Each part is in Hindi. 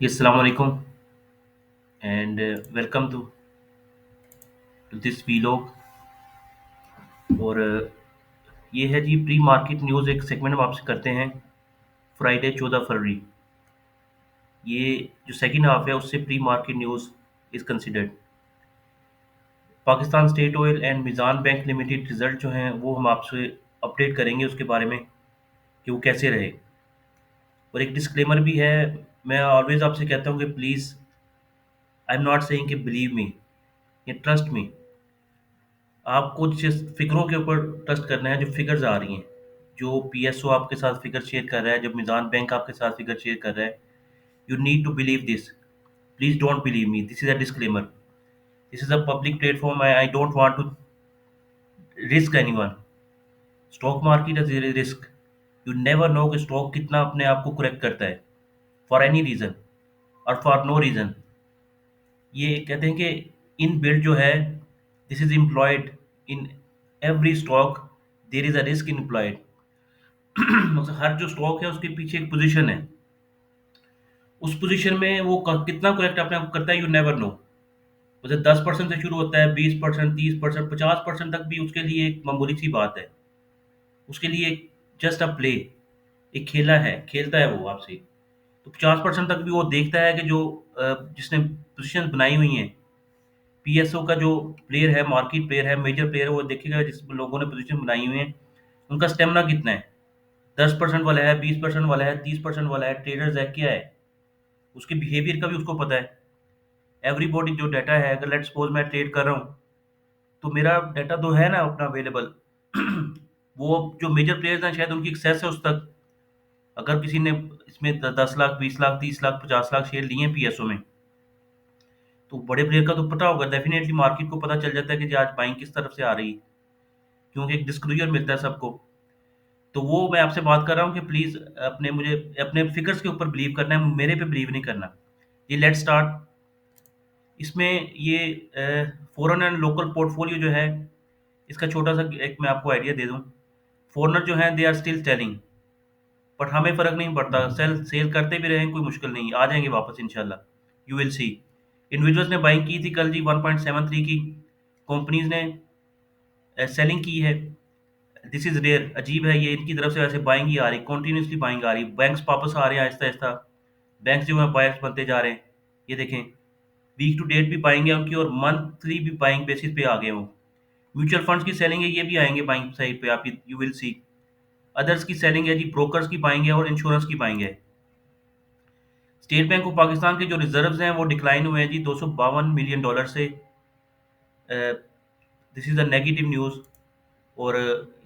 Yes, Assalamu alaikum and welcome to this vlog और ये है जी प्री मार्केट न्यूज़ एक सेगमेंट हम आपसे करते हैं फ्राइडे 14 फरवरी। ये जो सेकंड हाफ है उससे pre market news is considered. Pakistan state oil and Meezan bank limited result जो हैं वो हम आपसे अपडेट करेंगे उसके बारे में कि वो कैसे रहे। और एक डिस्क्लेमर भी है, मैं ऑलवेज आपसे कहता हूँ कि please I am not saying कि बिलीव मी या ट्रस्ट मी। आपको जिस फिगरों के ऊपर ट्रस्ट करना है, जो फिगर्स आ रही हैं, जो पीएसओ आपके साथ फिगर शेयर कर रहा है, जब मीज़ान बैंक आपके साथ फिगर शेयर कर रहा है, you need to believe this. Please don't believe me, this is a disclaimer. This is a public platform, I don't want to risk anyone. Stock market is risk. You never know कि स्टॉक कितना अपने आप को करेक्ट करता है फॉर एनी रीजन और फॉर नो रीजन। ये कहते हैं कि इन बिल्ड जो है, this is employed in every stock, there is a risk in employed. मतलब हर जो स्टॉक है उसके पीछे एक पोजीशन है। उस पोजीशन में वो कितना करेक्ट अपने आप करता है, यू नेवर नो। मतलब 10% से शुरू होता है, 20%, 30%, 50% तक भी उसके लिए एक मामूली सी बात है। उसके लिए जस्ट अ प्ले, एक खेला है, खेलता है वो आपसे। तो 50% तक भी वो देखता है कि जो जिसने पोजीशन बनाई हुई हैं, पीएसओ का जो प्लेयर है, मार्केट प्लेयर है, मेजर प्लेयर है, वो देखेगा जिस लोगों ने पोजीशन बनाई हुई है उनका स्टेमिना कितना है। 10% वाला है, 20% वाला है, 30% वाला है, ट्रेडर्स है, क्या है, उसके बिहेवियर का भी उसको पता है। एवरीबॉडी जो डाटा है, अगर लेट्स सपोज मैं ट्रेड कर रहा हूँ तो मेरा डाटा तो है ना अपना अवेलेबल। वो जो मेजर प्लेयर्स हैं शायद उनकी एक्सेस है उस तक। अगर किसी ने इसमें 10 लाख, 20 लाख, 30 लाख, 50 लाख शेयर लिए हैं पीएसओ में, तो बड़े प्लेयर का तो पता होगा, डेफिनेटली मार्केट को पता चल जाता है कि जी आज बाइंग किस तरफ से आ रही है, क्योंकि एक डिस्क्लोजर मिलता है सबको। तो वो मैं आपसे बात कर रहा हूँ कि प्लीज मुझे अपने फिगर्स के ऊपर बिलीव करना है, मेरे पे बिलीव नहीं करना। ये लेट्स स्टार्ट। इसमें ये फॉरेन एंड लोकल पोर्टफोलियो जो है, इसका छोटा सा एक मैं आपको आइडिया दे दूं। फॉरेनर जो हैं they are still selling, but हमें फ़र्क नहीं पड़ता, सेल सेल करते भी रहें कोई मुश्किल नहीं, आ जाएंगे वापस इंशाल्लाह, यू विल सी। इंडिविजुअल्स ने बाइंग की थी कल जी 1.73 की, कंपनीज ने सेलिंग की है। दिस इज़ रेयर, अजीब है ये, इनकी तरफ से वैसे बाइंग ही आ रही, कंटिन्यूसली बाइंग आ रही, बैंक्स वापस आ रहे हैं आहिस्ता आहिस्ता। बैंक्स जो है बायर्स बनते जा रहे हैं। ये देखें, वीक टू डेट भी बाइंग है उनकी और मंथली भी बाइंग बेसिस पे आ गए वो। म्यूचुअल फंड्स की सेलिंग है, ये भी आएंगे बाइंग साइड पे, आप यू विल सी। अदर्स की सेलिंग है जी, ब्रोकर्स की बाइंग है और इंश्योरेंस की बाइंग है। स्टेट बैंक ऑफ पाकिस्तान के जो रिजर्व्स हैं वो डिक्लाइन हुए हैं जी 252 मिलियन डॉलर से। This is a negative news. और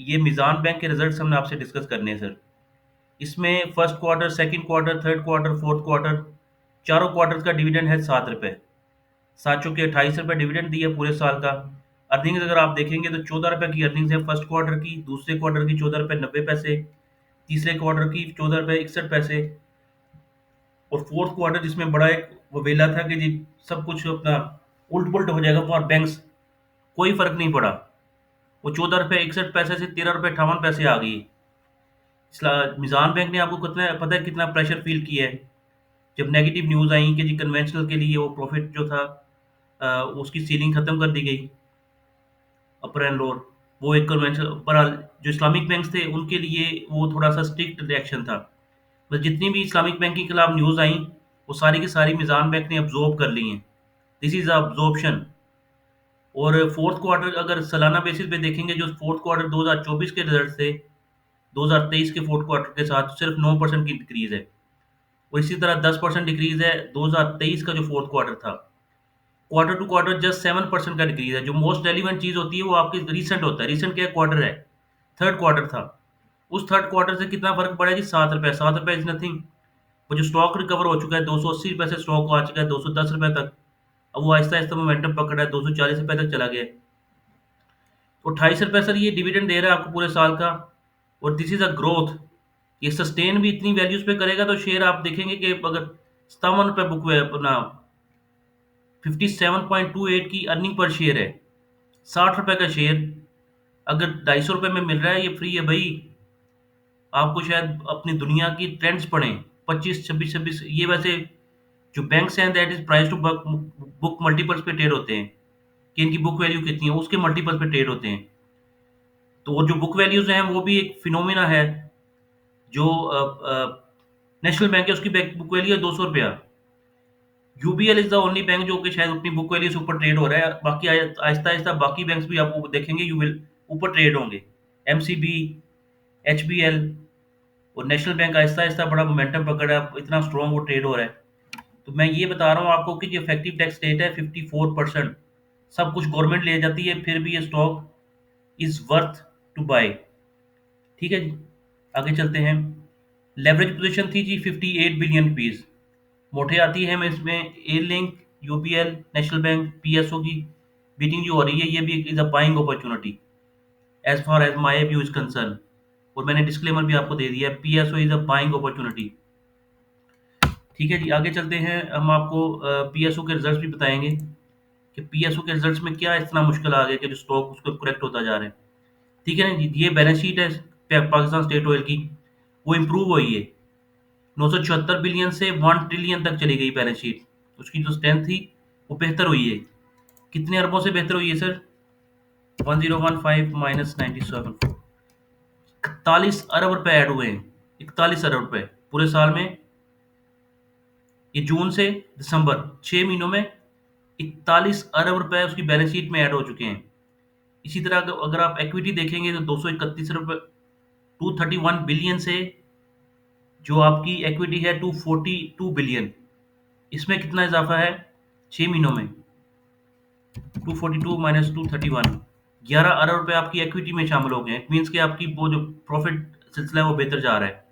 ये मीज़ान बैंक के रिजल्ट्स हमने आपसे डिस्कस करने हैं सर। इसमें first quarter, second quarter, third quarter, fourth quarter, चारों क्वार्टर्स का डिविडेंड है 7 रुपये। 7 चौके 28 रुपये डिविडेंड दिया पूरे साल का। अर्निंग्स अगर आप देखेंगे तो 14 रुपये की अर्निंग्स है फर्स्ट क्वार्टर की, दूसरे क्वार्टर की 14 रुपये 90 पैसे, तीसरे क्वार्टर की 14 रुपये 61 पैसे, और फोर्थ क्वार्टर जिसमें बड़ा एक वो वेला था कि जी सब कुछ अपना उल्ट पुल्ट हो जाएगा फॉर बैंक्स, कोई फर्क नहीं पड़ा। वो 14 रुपये 61 पैसे से 13 रुपये 58 पैसे आ गई। मिजान बैंक ने आपको कितना पता है कितना प्रेशर फील किया है जब नेगेटिव न्यूज़ आई कि जी कन्वेंशनल के लिए वो प्रॉफिट जो था उसकी सीलिंग खत्म कर दी गई, अपर एंड लोअर। वो एक कन्वेंशनल पर जो इस्लामिक बैंक्स थे उनके लिए वो थोड़ा सा स्ट्रिक्ट रिएक्शन था। मतलब जितनी भी इस्लामिक बैंक के खिलाफ न्यूज़ आई वो सारी की सारी मिजान बैंक ने अब्जॉर्ब कर ली हैं। This is absorption. और फोर्थ क्वार्टर अगर सालाना बेसिस पे देखेंगे, जो फोर्थ क्वार्टर 2024 के रिजल्ट थे 2023 के फोर्थ क्वार्टर के साथ सिर्फ 9% की डिक्रीज है। और इसी तरह 10% डिक्रीज है 2023 का जो फोर्थ क्वार्टर था। क्वार्टर टू क्वार्टर जस्ट 7% का डिक्रीज है। जो मोस्ट रेलिवेंट चीज होती है वो आपकी रिसेंट होता है। रिसेंट क्या क्वार्टर है, थर्ड क्वार्टर था। उस थर्ड क्वार्टर से कितना फर्क पड़ा जी, 7 रुपए। 7 रुपए इज नथिंग। वो जो स्टॉक रिकवर हो चुका है, 280 रुपए से स्टॉक आ चुका है 210 रुपए तक। अब वो आहिस्ता आहिस्ता मोमेंटम पकड़ा है, 240 रुपए तक चला गया है। तो 28 रुपए सर ये डिविडेंड दे रहा है आपको पूरे साल का। और दिस इज अ ग्रोथ। ये सस्टेन भी इतनी वैल्यूज पे करेगा तो शेयर आप देखेंगे कि अगर 57 रुपए बुक हुए अपना, 57.28 की अर्निंग पर शेयर है, 60 रुपए का शेयर अगर 250 रुपए में मिल रहा है, ये फ्री है भाई। आपको शायद अपनी दुनिया की ट्रेंड्स पढ़ें, 25 26 26 ये वैसे जो बैंक्स हैं that is price to book, book multiples पे ट्रेड होते हैं, कि इनकी बुक वैल्यू कितनी है उसके मल्टीपल पे ट्रेड होते हैं। तो वो जो बुक वैल्यूज हैं वो भी एक फिनोमिना है। जो नेशनल बैंक है उसकी बुक वैल्यू है 200 रुपया। UBL is the only bank जो कि शायद अपनी बुक वैल्यू से ऊपर ट्रेड हो रहा है। बाकी आहिस्ता आहिस्ता बाकी बैंक्स भी आपको देखेंगे यू विल ऊपर ट्रेड होंगे। एमसीबी, एचबीएल और नेशनल बैंक आहिस्ता आहिस्ता बड़ा मोमेंटम पकड़ा है, इतना स्ट्रॉन्ग वो ट्रेड हो रहा है। तो मैं ये बता रहा हूँ आपको कि जो इफेक्टिव टैक्स रेट है 54%, सब कुछ गवर्नमेंट ले जाती है, फिर भी ये stock is worth to buy. ठीक है जी, आगे चलते हैं। लेवरेज पोजीशन थी जी 58 बिलियन रुपीज। मोटे आती है मैं इसमें A link, UPL, national bank, PSO की बीटिंग जो हो रही है ये भी is a buying opportunity as far as my view is concern. और मैंने डिस्क्लेमर भी आपको दे दिया है, PSO is a buying opportunity. ठीक है जी, आगे चलते हैं। हम आपको पीएसओ के रिजल्ट्स भी बताएंगे कि पीएसओ के रिजल्ट्स में क्या इतना मुश्किल आ गया कि जो स्टॉक उसको करेक्ट होता जा रहा है। ठीक है ना जी, ये बैलेंस शीट है पाकिस्तान स्टेट ऑयल की, वो इम्प्रूव हुई है। 974 बिलियन से 1 ट्रिलियन तक चली गई बैलेंस शीट। उसकी जो स्ट्रेंथ थी वो बेहतर हुई है। कितने अरबों से बेहतर हुई है सर? 1015 - 97, 41 अरब रुपए ऐड हुए हैं। 41 अरब रुपए पूरे साल में। ये जून से दिसंबर 6 महीनों में 41 अरब रुपए उसकी बैलेंस शीट में ऐड हो चुके हैं। इसी तरह अगर आप इक्विटी देखेंगे तो 231 रुपए, 231 बिलियन से जो आपकी इक्विटी है 242 बिलियन, इसमें कितना इजाफा है 6 महीनों में? 242 - 231, 11 अरब रुपए आपकी इक्विटी में शामिल हो गए हैं। इट मीन्स कि आपकी वो जो प्रॉफिट सिलसिला है वो बेहतर जा रहा है।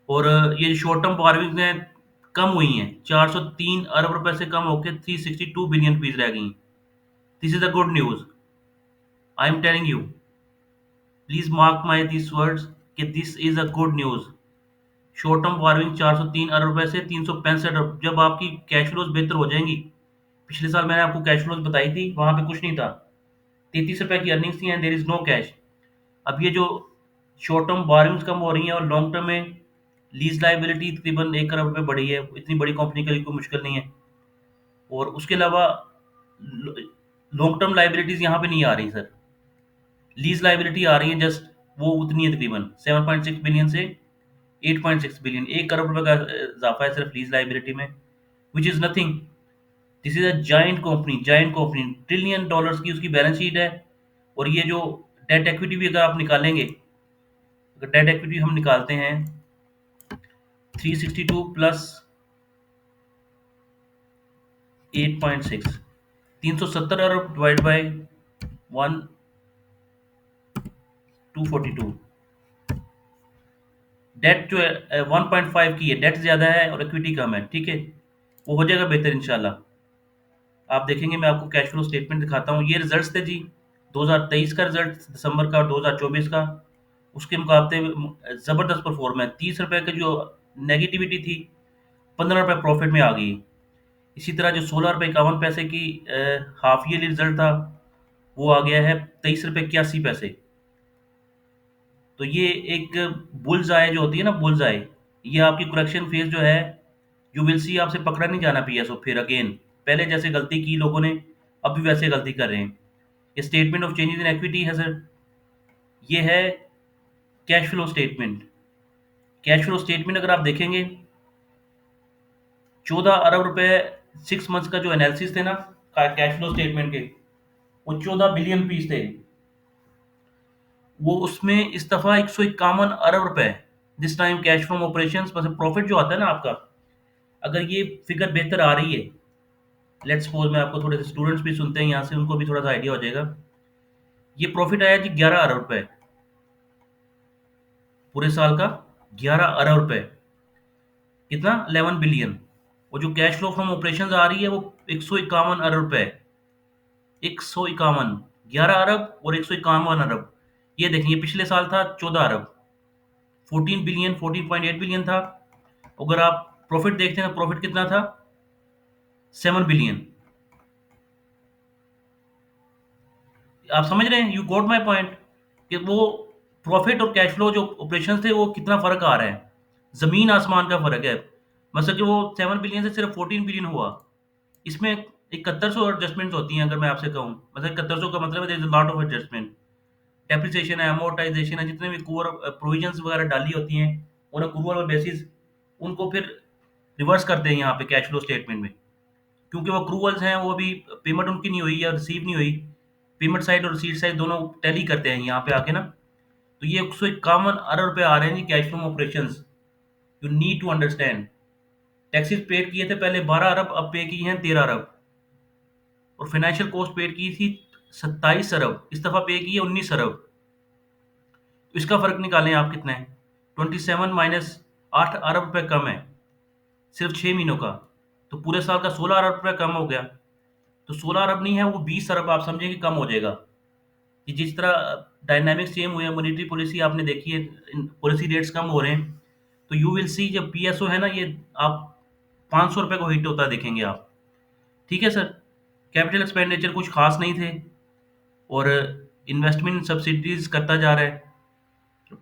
और ये शॉर्ट टर्म बोरोविंग्स हैं कम हुई हैं, 403 अरब रुपए से कम होकर 362 बिलियन रुपीज रह गई। This is a good news. I am telling you, please mark my this words कि this is a good news. Short term borrowing 403 अरब रुपए से 365 अरब, जब आपकी कैश फ्लोज बेहतर हो जाएंगी। पिछले साल मैंने आपको कैश फ्लोज बताई थी, वहां पे कुछ नहीं था, 33 रुपए की अर्निंग्स थी and there is no cash. अब ये जो शॉर्ट टर्म बोरोइंग्स कम हो रही हैं और लॉन्ग टर्म में लीज लाइबिलिटी तकरीबन 1 अरब रुपए बढ़ी है, इतनी बड़ी कंपनी के लिए कोई मुश्किल नहीं है। और उसके अलावा लॉन्ग टर्म लाइबिलिटीज यहाँ पे नहीं आ रही सर। लीज लाइबिलिटी आ रही है जस्ट, वो उतनी है तकरीबन 7.6 बिलियन से 8.6 बिलियन, 1 करोड़ रुपए का इजाफा है सिर्फ लीज लाइबिलिटी में, which is nothing. This is a giant company, trillion dollars की उसकी बैलेंस शीट है। और ये जो डेट इक्विटी भी अगर आप निकालेंगे, अगर डेट इक्विटी हम निकालते हैं 362 प्लस 8.6, 370 अरब डिवाइड बाई 1242, डेट जो है 1.5 की है, डेट ज़्यादा है और इक्विटी कम है। ठीक है, वो हो जाएगा बेहतर इंशाल्लाह। आप देखेंगे, मैं आपको कैश फ्लो स्टेटमेंट दिखाता हूँ। ये रिजल्ट्स थे जी 2023 का रिजल्ट, दिसंबर का, और 2024 का। उसके मुकाबले ज़बरदस्त परफॉर्मेंस, 30 रुपए की जो नेगेटिविटी थी 15 रुपए प्रॉफिट में आ गई। इसी तरह जो 16 रुपए 51 पैसे की हाफ ईयरली रिजल्ट था, वो आ गया है 23 रुपए 81 पैसे। तो ये एक बुल्स आय जो होती है ना, बुल्स आय, ये आपकी करेक्शन फेज जो है, यू विल सी, आपसे पकड़ा नहीं जाना पीएसओ फिर अगेन। पहले जैसे गलती की लोगों ने, अब भी वैसे गलती कर रहे हैं। ये statement of changes in equity है सर, ये है cash flow statement. Cash flow statement अगर आप देखेंगे, 14 अरब रुपए 6 मंथ्स का जो एनालिसिस थे ना कैश फ्लो स्टेटमेंट के, वो 14 बिलियन रुपीज थे। वो उसमें इस दफा 151 अरब रुपए this time cash from operation, मतलब प्रॉफिट जो आता है ना आपका, अगर ये फिगर बेहतर आ रही है, लेट्स सपोज, मैं आपको थोड़े से स्टूडेंट्स भी सुनते हैं यहाँ से, उनको भी थोड़ा सा आइडिया हो जाएगा। ये प्रॉफिट आया जी 11 अरब रुपए पूरे साल का, 11 अरब रुपए, कितना 11 बिलियन। और जो कैश फ्लो फ्रॉम ऑपरेशन आ रही है वो 151 अरब रुपए, 151, 11 अरब और 151 अरब। ये देखिए, पिछले साल था 14 अरब, 14 बिलियन, 14.8 बिलियन था। अगर आप प्रॉफिट देखते हैं, प्रॉफिट कितना था 7 बिलियन। आप समझ रहे हैं, यू गॉट माई पॉइंट, कि वो प्रॉफिट और कैश फ्लो जो ऑपरेशन थे वो कितना फर्क आ रहा है, जमीन आसमान का फर्क है। मतलब कि वो 7 बिलियन से सिर्फ 14 बिलियन हुआ। इसमें 7100 एडजस्टमेंट्स होती हैं, अगर मैं आपसे कहूँ। मतलब 7100 का मतलब है लॉट ऑफ एडजस्टमेंट, डेप्रिसिएशन है, अमोर्टाइजेशन है, जितने भी कोर प्रोविजंस वगैरह डाली होती हैं ऑन अक्रूवल बेसिस, उनको फिर रिवर्स करते हैं यहाँ पे कैश फ्लो स्टेटमेंट में। क्योंकि वो अक्रूवल्स हैं, वो अभी पेमेंट उनकी नहीं हुई या रिसीव नहीं हुई, पेमेंट साइड और रिसीट साइड दोनों टैली करते हैं यहाँ पे आके ना। तो ये 151 अरब रुपए आ रहे हैं जी cash flow operation. You need to understand. Taxes paid किए थे पहले 12 अरब, अब पे किए हैं 13 अरब। और फाइनेंशियल कॉस्ट पेड की थी 27 अरब, इस दफा पे की है 19 अरब। तो इसका फर्क निकालें आप कितना है। 27 माइनस 8 अरब रुपये कम है सिर्फ 6 महीनों का। तो पूरे साल का 16 अरब रुपये कम हो गया। तो 16 अरब नहीं है, वो 20 अरब आप समझे कि कम हो जाएगा। कि जिस तरह डायनामिक्स चेंज हुए हैं, मॉनेटरी पॉलिसी आपने देखी है, पॉलिसी रेट्स कम हो रहे हैं। तो यू विल सी जब पीएसओ है ना, ये आप 500 रुपये को हिट होता देखेंगे आप। ठीक है सर। कैपिटल एक्सपेंडिचर कुछ खास नहीं थे, और इन्वेस्टमेंट सब्सिडीज करता जा रहा है।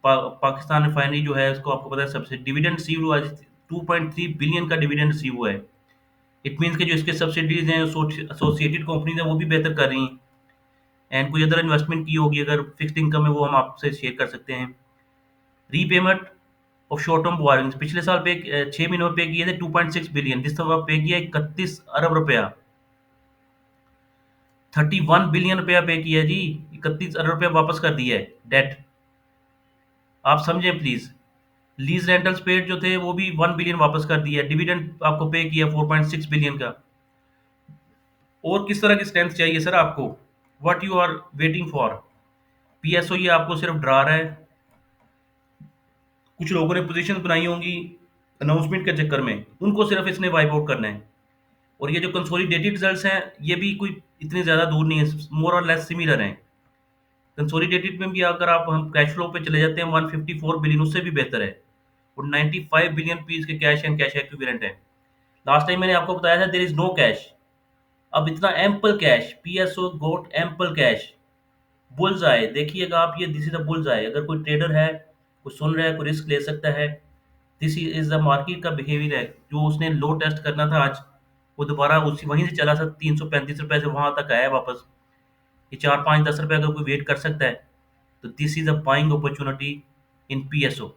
पाकिस्तान रिफाइनरी जो है, उसको आपको पता है सब्सिडी डिविडेंड रिसीव हुआ है, 2.3 बिलियन का डिविडेंड रिसीव हुआ है। इट मीन्स कि जो इसके सब्सिडीज हैं, एसोसिएटेड कंपनीज हैं, वो भी बेहतर कर रही हैं। एंड कोई अदर इन्वेस्टमेंट की होगी अगर फिक्स्ड इनकम है, वो हम आपसे शेयर कर सकते हैं। Repayment of short term borrowings पिछले साल पे 6 महीनों में पे किए थे 2.6 बिलियन, जिस तरह पे किया 31 अरब रुपया। 31 बिलियन रुपया पे किया जी। 31 अरब रुपया वापस कर दिया है डेट। आप समझें प्लीज। लीज रेंटल्स पेड जो थे वो भी 1 बिलियन वापस कर दिया है। डिविडेंड आपको पे किया 4.6 बिलियन का। और किस तरह की स्ट्रेंथ चाहिए सर आपको? What you are waiting for? PSO ये आपको सिर्फ डरा रहा है। कुछ लोगों ने पोजीशन बनाई होंगी अनाउंसमेंट के चक्कर में, उनको सिर्फ इसने वाइप आउट करना है। और ये जो कंसोलिडेटेड रिजल्ट्स हैं, ये भी कोई इतने ज़्यादा दूर नहीं है, मोर और लेस सिमिलर हैं। कंसोलिडेटेड में भी अगर आप हम कैश फ्लो पे चले जाते हैं 154 बिलियन, उससे भी बेहतर है। और 95 बिलियन पीस के कैश एंड कैश एक्विवेलेंट है। लास्ट टाइम मैंने आपको बताया था देर इज नो कैश। अब इतना ample cash, PSO got ample cash. Bulls आए देखिएगा आप, ये दिस इज द बुल्स आए। अगर कोई ट्रेडर है, कोई सुन रहा है, कोई रिस्क ले सकता है, दिस इज द मार्केट का बिहेवियर है। जो उसने लो टेस्ट करना था आज, वो दोबारा उसी वहीं से चला सा 335 रुपए से वहां तक आया वापस। ये 4 5 10 रुपए अगर कोई वेट कर सकता है, तो this is a buying opportunity in PSO.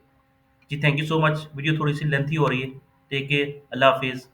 जी thank you so much. Video थोड़ी सी लेंथी हो रही है। टेक केयर, अल्लाह हाफिज़।